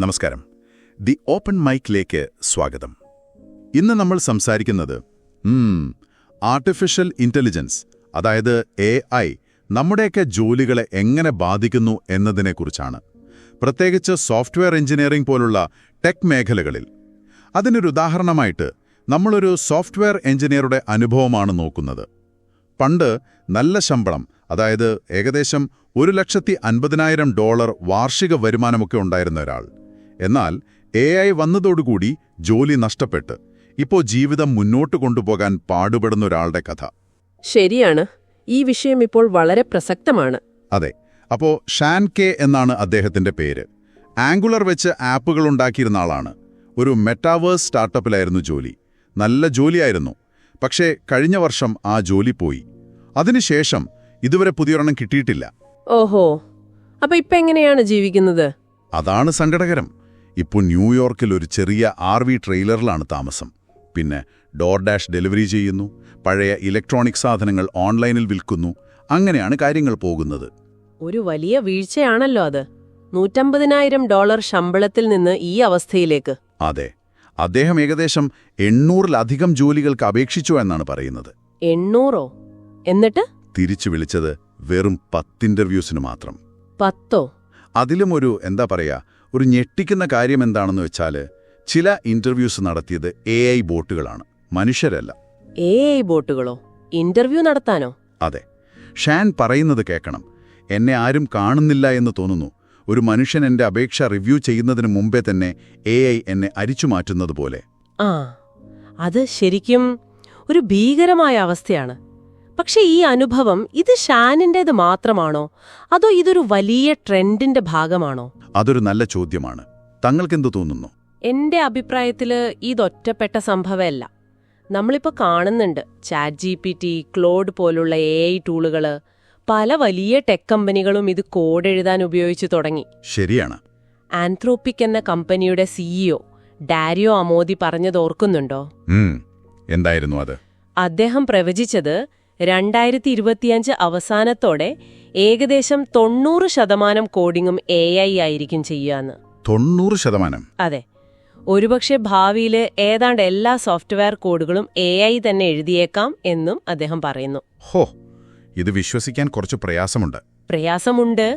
നമസ്കാരം. The open മൈക്കിലേക്ക് സ്വാഗതം. ഇന്ന് നമ്മൾ സംസാരിക്കുന്നത് ആർട്ടിഫിഷ്യൽ ഇന്റലിജൻസ്, അതായത് AI, നമ്മുടെയൊക്കെ ജോലികളെ എങ്ങനെ ബാധിക്കുന്നു എന്നതിനെക്കുറിച്ചാണ്. പ്രത്യേകിച്ച് സോഫ്റ്റ്വെയർ എഞ്ചിനീയറിംഗ് പോലുള്ള ടെക് മേഖലകളിൽ. അതിനൊരു ഉദാഹരണമായിട്ട് നമ്മളൊരു സോഫ്റ്റ്വെയർ എഞ്ചിനീയറുടെ അനുഭവമാണ് നോക്കുന്നത്. പണ്ട് നല്ല ശമ്പളം, അതായത് ഏകദേശം $150,000 വാർഷിക വരുമാനമൊക്കെ ഉണ്ടായിരുന്ന ഒരാൾ. എന്നാൽ AI വന്നതോടുകൂടി ജോലി നഷ്ടപ്പെട്ട് ഇപ്പോൾ ജീവിതം മുന്നോട്ട് കൊണ്ടുപോകാൻ പാടുപെടുന്ന ഒരാളുടെ കഥ. ശരിയാണ്, ഈ വിഷയം ഇപ്പോൾ വളരെ പ്രസക്തമാണ്. അതെ. അപ്പോൾ ഷാൻ കെ എന്നാണ് അദ്ദേഹത്തിന്റെ പേര്. ആംഗുലർ വെച്ച് ആപ്പുകൾ ഉണ്ടാക്കിയിരുന്ന ആളാണ്. ഒരു മെറ്റാവേഴ്സ് സ്റ്റാർട്ടപ്പിലായിരുന്നു ജോലി. നല്ല ജോലിയായിരുന്നു. പക്ഷേ കഴിഞ്ഞ വർഷം ആ ജോലി പോയി. അതിനുശേഷം ഇതുവരെ പുതിയൊരെണ്ണം കിട്ടിയിട്ടില്ല. ഓഹോ, അപ്പൊ ഇപ്പൊ എങ്ങനെയാണ് ജീവിക്കുന്നത്? അതാണ് സങ്കടകരം. ഇപ്പോൾ ന്യൂയോർക്കിൽ ഒരു ചെറിയ RV ട്രെയിലറിലാണ് താമസം. പിന്നെ ഡോർഡാഷ് ഡെലിവറി ചെയ്യുന്നു, പഴയ ഇലക്ട്രോണിക് സാധനങ്ങൾ ഓൺലൈനിൽ വിൽക്കുന്നു. അങ്ങനെയാണ് കാര്യങ്ങൾ പോകുന്നത്. ഒരു വലിയ വീഴ്ചയാണല്ലോ അത്. $150,000 ശമ്പളത്തിൽ നിന്ന് ഈ അവസ്ഥയിലേക്ക്. അതെ. അദ്ദേഹം ഏകദേശം 800-ലധികം ജോലികൾക്ക് അപേക്ഷിച്ചു എന്നാണ് പറയുന്നത്. 800? എന്നിട്ട് തിരിച്ചു വിളിച്ചത് വെറും 10 ഇന്റർവ്യൂസിന് മാത്രം. 10? അതിലും ഒരു ഞെട്ടിക്കുന്ന കാര്യം എന്താണെന്ന് വെച്ചാൽ, ചില ഇന്റർവ്യൂസ് നടത്തിയത് AI ബോട്ടുകളാണ്, മനുഷ്യരല്ല. AI ബോട്ടുകളോ? ഇന്റർവ്യൂ നടത്താനോ? അതെ. ഷാൻ പറയുന്നത് കേൾക്കണം. എന്നെ ആരും കാണുന്നില്ല എന്ന് തോന്നുന്നു. ഒരു മനുഷ്യൻ എന്റെ അപേക്ഷ റിവ്യൂ ചെയ്യുന്നതിന് മുമ്പേ തന്നെ AI എന്നെ അരിച്ചുമാറ്റുന്നത് പോലെ. അത് ശരിക്കും ഒരു ഭീകരമായ അവസ്ഥയാണ്. പക്ഷെ ഈ അനുഭവം ഇത് ഷാനിൻ്റേത് മാത്രമാണോ, അതോ ഇതൊരു വലിയ ട്രെൻഡിന്റെ ഭാഗമാണോ? അതൊരു നല്ല ചോദ്യമാണ്. തങ്ങൾക്കെന്തു തോന്നുന്നു? എന്റെ അഭിപ്രായത്തില് ഇതൊറ്റപ്പെട്ട സംഭവമല്ല. നമ്മളിപ്പോൾ കാണുന്നുണ്ട് ChatGPT, ക്ലോഡ് പോലുള്ള AI ടൂളുകള്. പല വലിയ ടെക് കമ്പനികളും ഇത് കോഡ് എഴുതാൻ ഉപയോഗിച്ചു തുടങ്ങി. ശരിയാണ്. ആന്ത്രോപിക് എന്ന കമ്പനിയുടെ CEO ഡാരിയോ അമോദി പറഞ്ഞതോർക്കുന്നുണ്ടോ? എന്തായിരുന്നു അത്? അദ്ദേഹം പ്രവചിച്ചത് 2025 അവസാനത്തോടെ ഏകദേശം 90% കോഡിങ്ങും AI ആയിരിക്കും ചെയ്യാന്ന്. 90%? അതെ. ഒരുപക്ഷെ ഭാവിയില് ഏതാണ്ട് എല്ലാ സോഫ്റ്റ്വെയർ കോഡുകളും AI തന്നെ എഴുതിയേക്കാം എന്നും അദ്ദേഹം പറയുന്നു. ഇത് വിശ്വസിക്കാൻ കുറച്ച് പ്രയാസമുണ്ട്,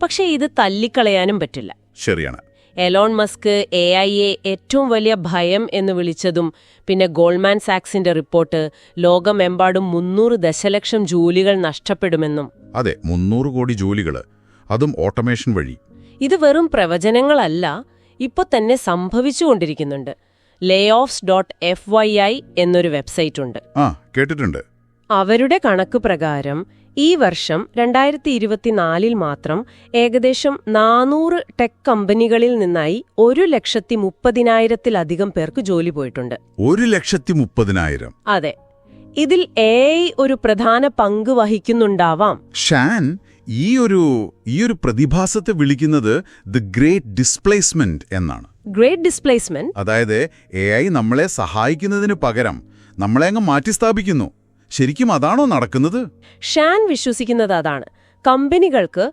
പക്ഷേ ഇത് തള്ളിക്കളയാനും പറ്റില്ല. ശരിയാണ്. എലോൺ മസ്ക് AIയെ ഏറ്റവും വലിയ ഭയം എന്ന് വിളിച്ചതും, പിന്നെ ഗോൾഡ്മാൻ സാക്സിന്റെ റിപ്പോർട്ട് ലോകമെമ്പാടും 300 ദശലക്ഷം ജോലികൾ നഷ്ടപ്പെടുമെന്നും. അതെ, 300 കോടി ജോലികൾ, അതും ഓട്ടോമേഷൻ വഴി. ഇത് വെറും പ്രവചനങ്ങളല്ല, ഇപ്പോൾ തന്നെ സംഭവിച്ചുകൊണ്ടിരിക്കുന്നുണ്ട്. layoffs.fyi എന്നൊരു വെബ്സൈറ്റ് ഉണ്ട്. കേട്ടിട്ടുണ്ട്. അവരുടെ കണക്ക് പ്രകാരം ഈ വർഷം 2024 മാത്രം ഏകദേശം 400 ടെക് കമ്പനികളിൽ നിന്നായി 130,000-ലധികം പേർക്ക് ജോലി പോയിട്ടുണ്ട്. 130,000? അതെ. ഇതിൽ AI ഒരു പ്രധാന പങ്ക് വഹിക്കുന്നുണ്ടാവാം. ഷാൻ ഈ ഒരു പ്രതിഭാസത്തെ വിളിക്കുന്നത് ദി ഗ്രേറ്റ് ഡിസ്പ്ലേസ്മെന്റ് എന്നാണ്. Great displacement? അതായത് AI നമ്മളെ സഹായിക്കുന്നതിന് പകരം നമ്മളെ അങ്ങ് മാറ്റിസ്ഥാപിക്കുന്നു. ശരിക്കും അതാണോ നടക്കുന്നത്? ഷാൻ വിശ്വസിക്കുന്നത് അതാണ്. കമ്പനികൾക്ക്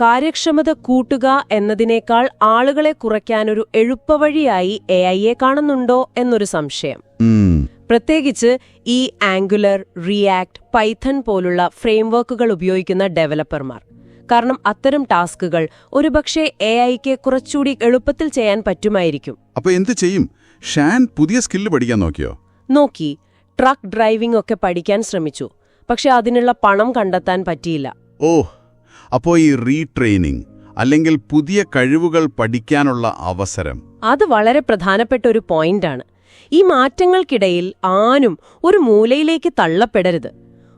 കാര്യക്ഷമത കൂട്ടുക എന്നതിനേക്കാൾ ആളുകളെ കുറയ്ക്കാനൊരു എളുപ്പവഴിയായി AIയെ കാണുന്നുണ്ടോ എന്നൊരു സംശയം. പ്രത്യേകിച്ച് ഈ ആംഗുലർ, റിയാക്ട്, പൈത്തൺ പോലുള്ള ഫ്രെയിംവർക്കുകൾ ഉപയോഗിക്കുന്ന ഡെവലപ്പർമാർ. കാരണം അത്തരം ടാസ്കുകൾ ഒരുപക്ഷെ AIക്ക് കുറച്ചുകൂടി എളുപ്പത്തിൽ ചെയ്യാൻ പറ്റുമായിരിക്കും. അപ്പൊ എന്ത് ചെയ്യും? ഷാൻ പുതിയ സ്കില്ല് പഠിക്കാൻ നോക്കി. ട്രക്ക് ഡ്രൈവിംഗ് ഒക്കെ പഠിക്കാൻ ശ്രമിച്ചു. പക്ഷെ അതിനുള്ള പണം കണ്ടെത്താൻ പറ്റിയില്ല. അപ്പോ ഈ റീട്രെയിനിങ് അല്ലെങ്കിൽ പുതിയ കഴിവുകൾ പഠിക്കാനുള്ള അവസരം, അത് വളരെ പ്രധാനപ്പെട്ട ഒരു പോയിന്റാണ്. ഈ മാറ്റങ്ങൾക്കിടയിൽ ആരും ഒരു മൂലയിലേക്ക് തള്ളപ്പെടരുത്.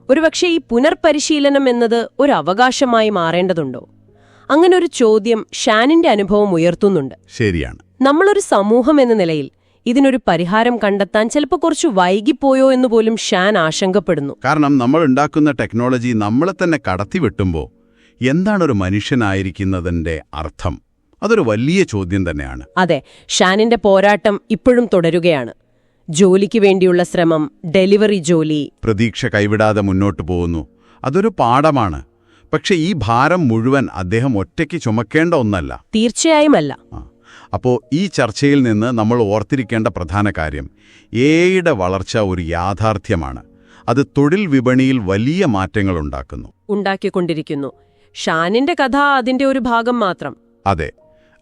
ഒരുപക്ഷെ ഈ പുനർപരിശീലനം എന്നത് ഒരു അവകാശമായി മാറേണ്ടതുണ്ടോ? അങ്ങനൊരു ചോദ്യം ഷാനിന്റെ അനുഭവം ഉയർത്തുന്നുണ്ട്. ശരിയാണ്. നമ്മളൊരു സമൂഹം എന്ന നിലയിൽ ഇതിനൊരു പരിഹാരം കണ്ടെത്താൻ ചിലപ്പോൾ കുറച്ച് വൈകിപ്പോയോ എന്ന് പോലും ഷാൻ ആശങ്കപ്പെടുന്നു. കാരണം നമ്മൾ ഉണ്ടാക്കുന്ന ടെക്നോളജി നമ്മളെ തന്നെ കടത്തിവെട്ടുമ്പോൾ എന്താണൊരു മനുഷ്യനായിരിക്കുന്നതിന്റെ അർത്ഥം? അതൊരു വലിയ ചോദ്യം തന്നെയാണ്. അതെ, ഷാനിന്റെ പോരാട്ടം ഇപ്പോഴും തുടരുകയാണ്. ജോലിക്ക് വേണ്ടിയുള്ള ശ്രമം, ഡെലിവറി ജോലി, പ്രതീക്ഷ കൈവിടാതെ മുന്നോട്ടു പോകുന്നു. അതൊരു പാഠമാണ്. പക്ഷെ ഈ ഭാരം മുഴുവൻ അദ്ദേഹം ഒറ്റയ്ക്ക് ചുമക്കേണ്ട ഒന്നല്ല. തീർച്ചയായുമല്ല. അപ്പോൾ ഈ ചർച്ചയിൽ നിന്ന് നമ്മൾ ഓർത്തിരിക്കേണ്ട പ്രധാന കാര്യം, എയുടെ വളർച്ച ഒരു യാഥാർത്ഥ്യമാണ്. അത് തൊഴിൽ വിപണിയിൽ വലിയ മാറ്റങ്ങളുണ്ടാക്കുന്നു. ഉണ്ടാക്കിക്കൊണ്ടിരിക്കുന്നു. ഷാനിന്റെ കഥ അതിന്റെ ഒരു ഭാഗം മാത്രം. അതെ.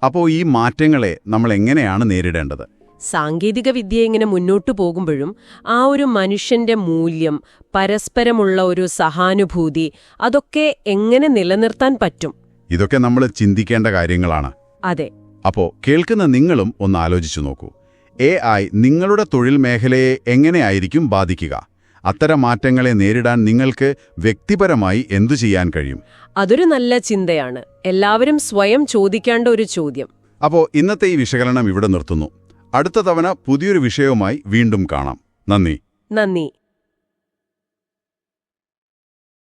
അപ്പോൾ ഈ മാറ്റങ്ങളെ നമ്മൾ എങ്ങനെയാണ് നേരിടേണ്ടത്? സാങ്കേതിക വിദ്യ ഇങ്ങനെ മുന്നോട്ടു പോകുമ്പോഴും ആ ഒരു മനുഷ്യന്റെ മൂല്യം, പരസ്പരമുള്ള ഒരു സഹാനുഭൂതി, അതൊക്കെ എങ്ങനെ നിലനിർത്താൻ പറ്റും? ഇതൊക്കെ നമ്മൾ ചിന്തിക്കേണ്ട കാര്യങ്ങളാണ്. അതെ. അപ്പോൾ കേൾക്കുന്ന നിങ്ങളും ഒന്ന് ആലോചിച്ചു നോക്കൂ. AI നിങ്ങളുടെ തൊഴിൽ മേഖലയെ എങ്ങനെയായിരിക്കും ബാധിക്കുക? അത്തരം മാറ്റങ്ങളെ നേരിടാൻ നിങ്ങൾക്ക് വ്യക്തിപരമായി എന്തു ചെയ്യാൻ കഴിയും? അതൊരു നല്ല ചിന്തയാണ്. എല്ലാവരും സ്വയം ചോദിക്കേണ്ട ഒരു ചോദ്യം. അപ്പോൾ ഇന്നത്തെ ഈ വിശകലനം ഇവിടെ നിർത്തുന്നു. അടുത്ത തവണ പുതിയൊരു വിഷയവുമായി വീണ്ടും കാണാം. നന്ദി. നന്ദി.